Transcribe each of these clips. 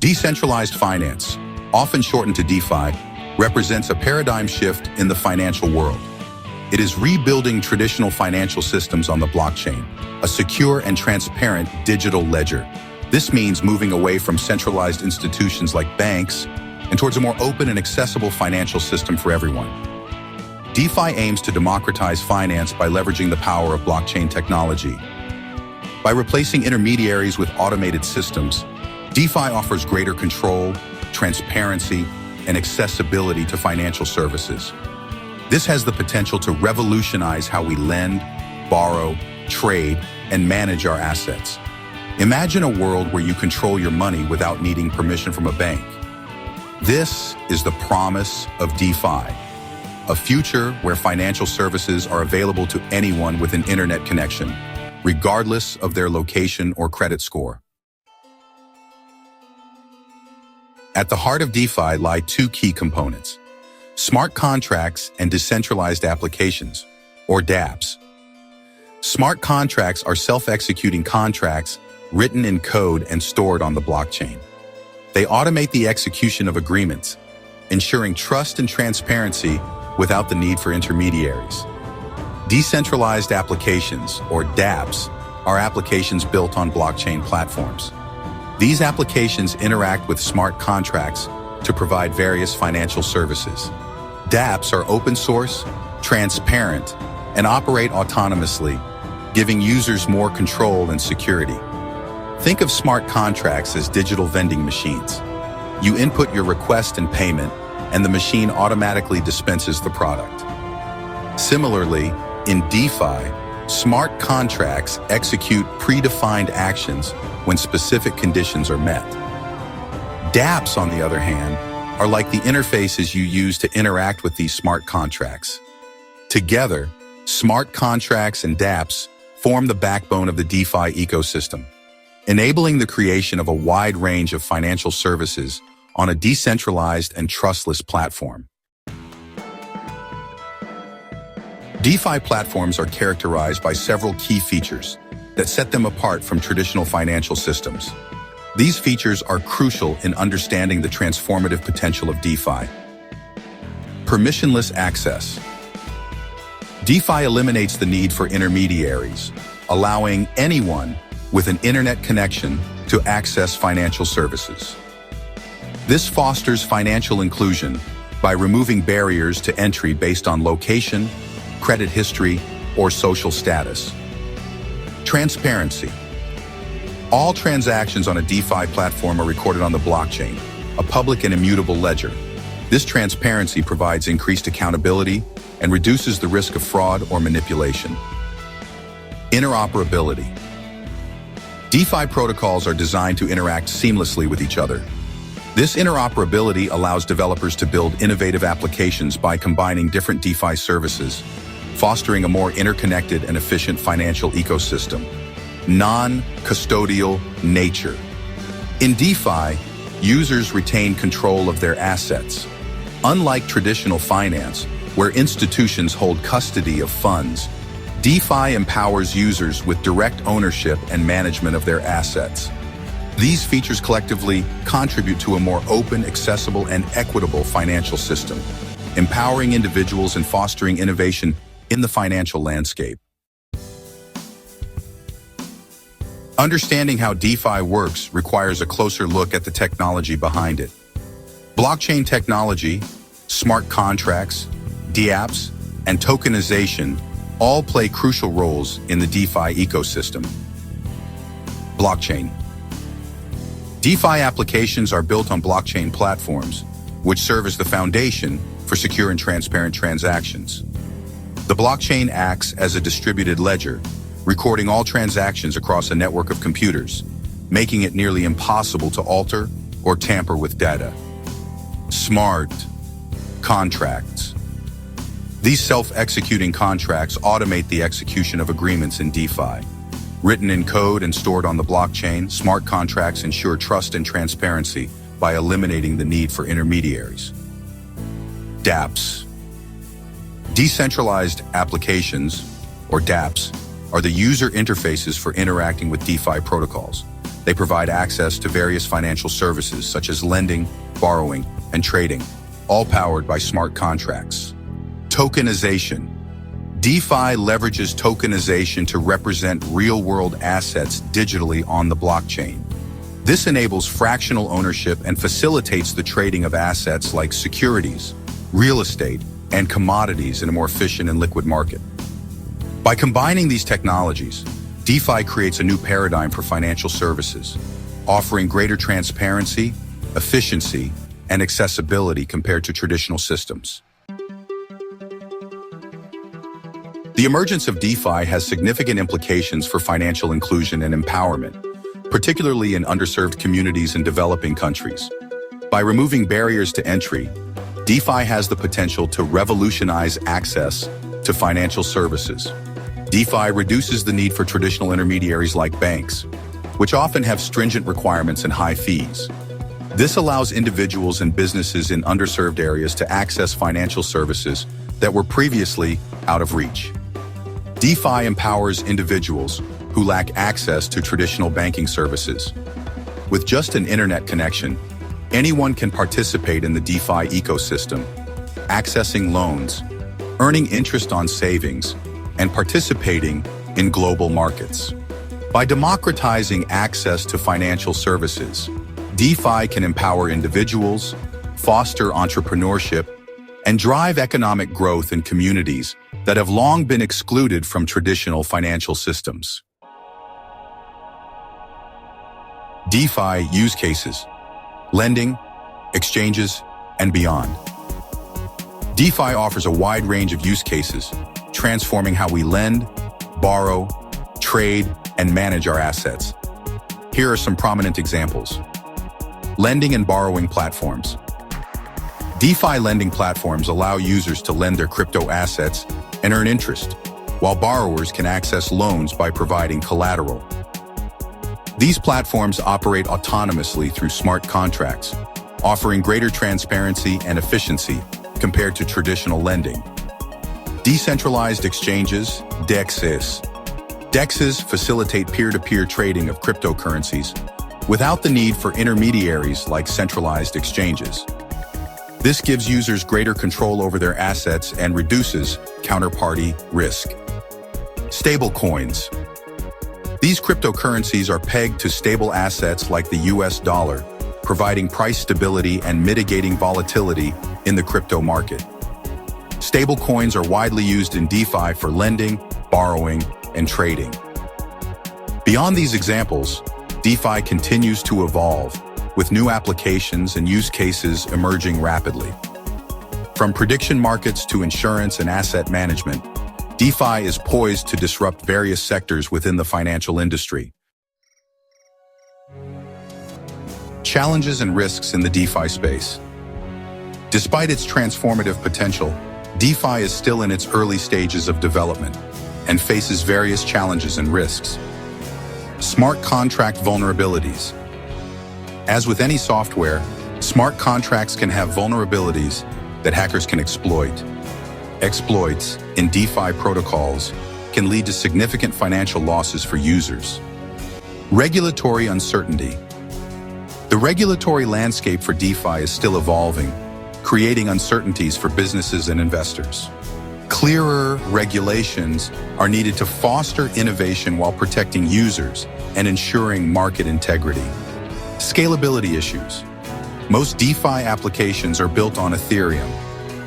Decentralized finance, often shortened to DeFi, represents a paradigm shift in the financial world. It is rebuilding traditional financial systems on the blockchain, a secure and transparent digital ledger. This means moving away from centralized institutions like banks and towards a more open and accessible financial system for everyone. DeFi aims to democratize finance by leveraging the power of blockchain technology. By replacing intermediaries with automated systems, DeFi offers greater control, transparency, and accessibility to financial services. This has the potential to revolutionize how we lend, borrow, trade, and manage our assets. Imagine a world where you control your money without needing permission from a bank. This is the promise of DeFi, a future where financial services are available to anyone with an internet connection, regardless of their location or credit score. At the heart of DeFi lie two key components: smart contracts and decentralized applications, or DApps. Smart contracts are self-executing contracts written in code and stored on the blockchain. They automate the execution of agreements, ensuring trust and transparency without the need for intermediaries. Decentralized applications, or DApps, are applications built on blockchain platforms. These applications interact with smart contracts to provide various financial services. DApps are open source, transparent, and operate autonomously, giving users more control and security. Think of smart contracts as digital vending machines. You input your request and payment, and the machine automatically dispenses the product. Similarly, in DeFi, smart contracts execute predefined actions when specific conditions are met. DApps, on the other hand, are like the interfaces you use to interact with these smart contracts. Together, smart contracts and DApps form the backbone of the DeFi ecosystem, enabling the creation of a wide range of financial services on a decentralized and trustless platform. DeFi platforms are characterized by several key features that set them apart from traditional financial systems. These features are crucial in understanding the transformative potential of DeFi. Permissionless access. DeFi eliminates the need for intermediaries, allowing anyone with an internet connection to access financial services. This fosters financial inclusion by removing barriers to entry based on location, credit history, or social status. Transparency. All transactions on a DeFi platform are recorded on the blockchain, a public and immutable ledger. This transparency provides increased accountability and reduces the risk of fraud or manipulation. Interoperability. DeFi protocols are designed to interact seamlessly with each other. This interoperability allows developers to build innovative applications by combining different DeFi services, fostering a more interconnected and efficient financial ecosystem. Non-custodial nature. In DeFi, users retain control of their assets. Unlike traditional finance, where institutions hold custody of funds, DeFi empowers users with direct ownership and management of their assets. These features collectively contribute to a more open, accessible, and equitable financial system, empowering individuals and fostering innovation in the financial landscape. Understanding how DeFi works requires a closer look at the technology behind it. Blockchain technology, smart contracts, DApps, and tokenization all play crucial roles in the DeFi ecosystem. Blockchain. DeFi applications are built on blockchain platforms, which serve as the foundation for secure and transparent transactions. The blockchain acts as a distributed ledger, recording all transactions across a network of computers, making it nearly impossible to alter or tamper with data. Smart contracts. These self-executing contracts automate the execution of agreements in DeFi. Written in code and stored on the blockchain, smart contracts ensure trust and transparency by eliminating the need for intermediaries. DApps. Decentralized applications, or DApps, are the user interfaces for interacting with DeFi protocols. They provide access to various financial services such as lending, borrowing, and trading, all powered by smart contracts. Tokenization. DeFi leverages tokenization to represent real-world assets digitally on the blockchain. This enables fractional ownership and facilitates the trading of assets like securities, real estate, and commodities in a more efficient and liquid market. By combining these technologies, DeFi creates a new paradigm for financial services, offering greater transparency, efficiency, and accessibility compared to traditional systems. The emergence of DeFi has significant implications for financial inclusion and empowerment, particularly in underserved communities and developing countries. By removing barriers to entry, DeFi has the potential to revolutionize access to financial services. DeFi reduces the need for traditional intermediaries like banks, which often have stringent requirements and high fees. This allows individuals and businesses in underserved areas to access financial services that were previously out of reach. DeFi empowers individuals who lack access to traditional banking services. With just an internet connection, anyone can participate in the DeFi ecosystem, accessing loans, earning interest on savings, and participating in global markets. By democratizing access to financial services, DeFi can empower individuals, foster entrepreneurship, and drive economic growth in communities that have long been excluded from traditional financial systems. DeFi use cases: lending, exchanges, and beyond. DeFi offers a wide range of use cases, transforming how we lend, borrow, trade, and manage our assets. Here are some prominent examples. Lending and borrowing platforms. DeFi lending platforms allow users to lend their crypto assets and earn interest, while borrowers can access loans by providing collateral. These platforms operate autonomously through smart contracts, offering greater transparency and efficiency compared to traditional lending. Decentralized exchanges, DEXs. DEXs facilitate peer-to-peer trading of cryptocurrencies without the need for intermediaries like centralized exchanges. This gives users greater control over their assets and reduces counterparty risk. Stablecoins. These cryptocurrencies are pegged to stable assets like the US dollar, providing price stability and mitigating volatility in the crypto market. Stablecoins are widely used in DeFi for lending, borrowing, and trading. Beyond these examples, DeFi continues to evolve, with new applications and use cases emerging rapidly. From prediction markets to insurance and asset management, DeFi is poised to disrupt various sectors within the financial industry. Challenges and risks in the DeFi space. Despite its transformative potential, DeFi is still in its early stages of development and faces various challenges and risks. Smart contract vulnerabilities. As with any software, smart contracts can have vulnerabilities that hackers can exploit. Exploits in DeFi protocols can lead to significant financial losses for users. Regulatory uncertainty. The regulatory landscape for DeFi is still evolving, creating uncertainties for businesses and investors. Clearer regulations are needed to foster innovation while protecting users and ensuring market integrity. Scalability issues. Most DeFi applications are built on Ethereum,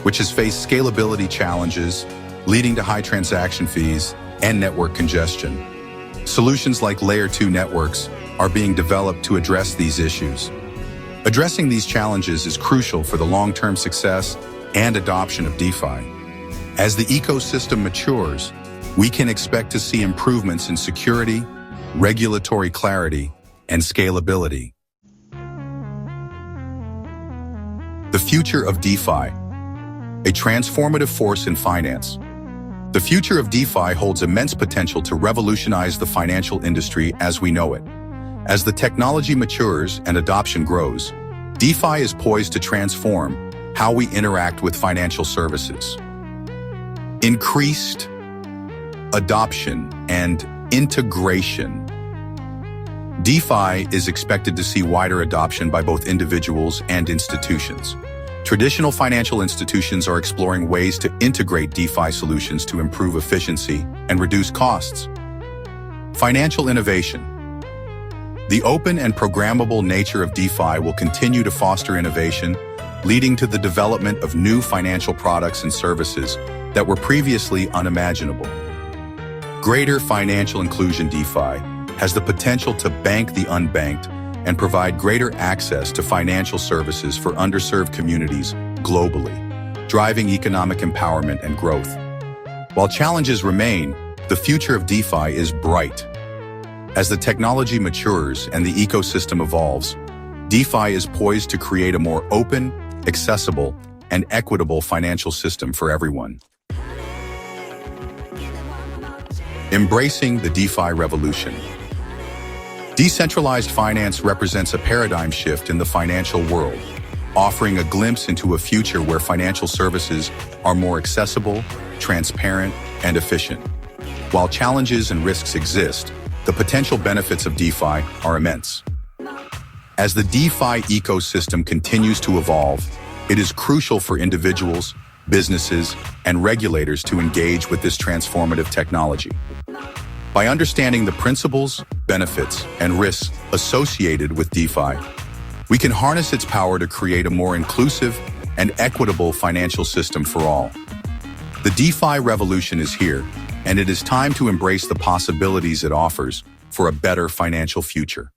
which has faced scalability challenges, leading to high transaction fees and network congestion. Solutions like Layer 2 networks are being developed to address these issues. Addressing these challenges is crucial for the long-term success and adoption of DeFi. As the ecosystem matures, we can expect to see improvements in security, regulatory clarity, and scalability. The future of DeFi, a transformative force in finance. The future of DeFi holds immense potential to revolutionize the financial industry as we know it. As the technology matures and adoption grows, DeFi is poised to transform how we interact with financial services. Increased adoption and integration. DeFi is expected to see wider adoption by both individuals and institutions. Traditional financial institutions are exploring ways to integrate DeFi solutions to improve efficiency and reduce costs. Financial innovation. The open and programmable nature of DeFi will continue to foster innovation, leading to the development of new financial products and services that were previously unimaginable. Greater financial inclusion. DeFi has the potential to bank the unbanked and provide greater access to financial services for underserved communities globally, driving economic empowerment and growth. While challenges remain, the future of DeFi is bright. As the technology matures and the ecosystem evolves, DeFi is poised to create a more open, accessible, and equitable financial system for everyone. Embracing the DeFi revolution. Decentralized finance represents a paradigm shift in the financial world, offering a glimpse into a future where financial services are more accessible, transparent, and efficient. While challenges and risks exist, the potential benefits of DeFi are immense. As the DeFi ecosystem continues to evolve, it is crucial for individuals, businesses, and regulators to engage with this transformative technology. By understanding the principles, benefits, and risks associated with DeFi, we can harness its power to create a more inclusive and equitable financial system for all. The DeFi revolution is here, and it is time to embrace the possibilities it offers for a better financial future.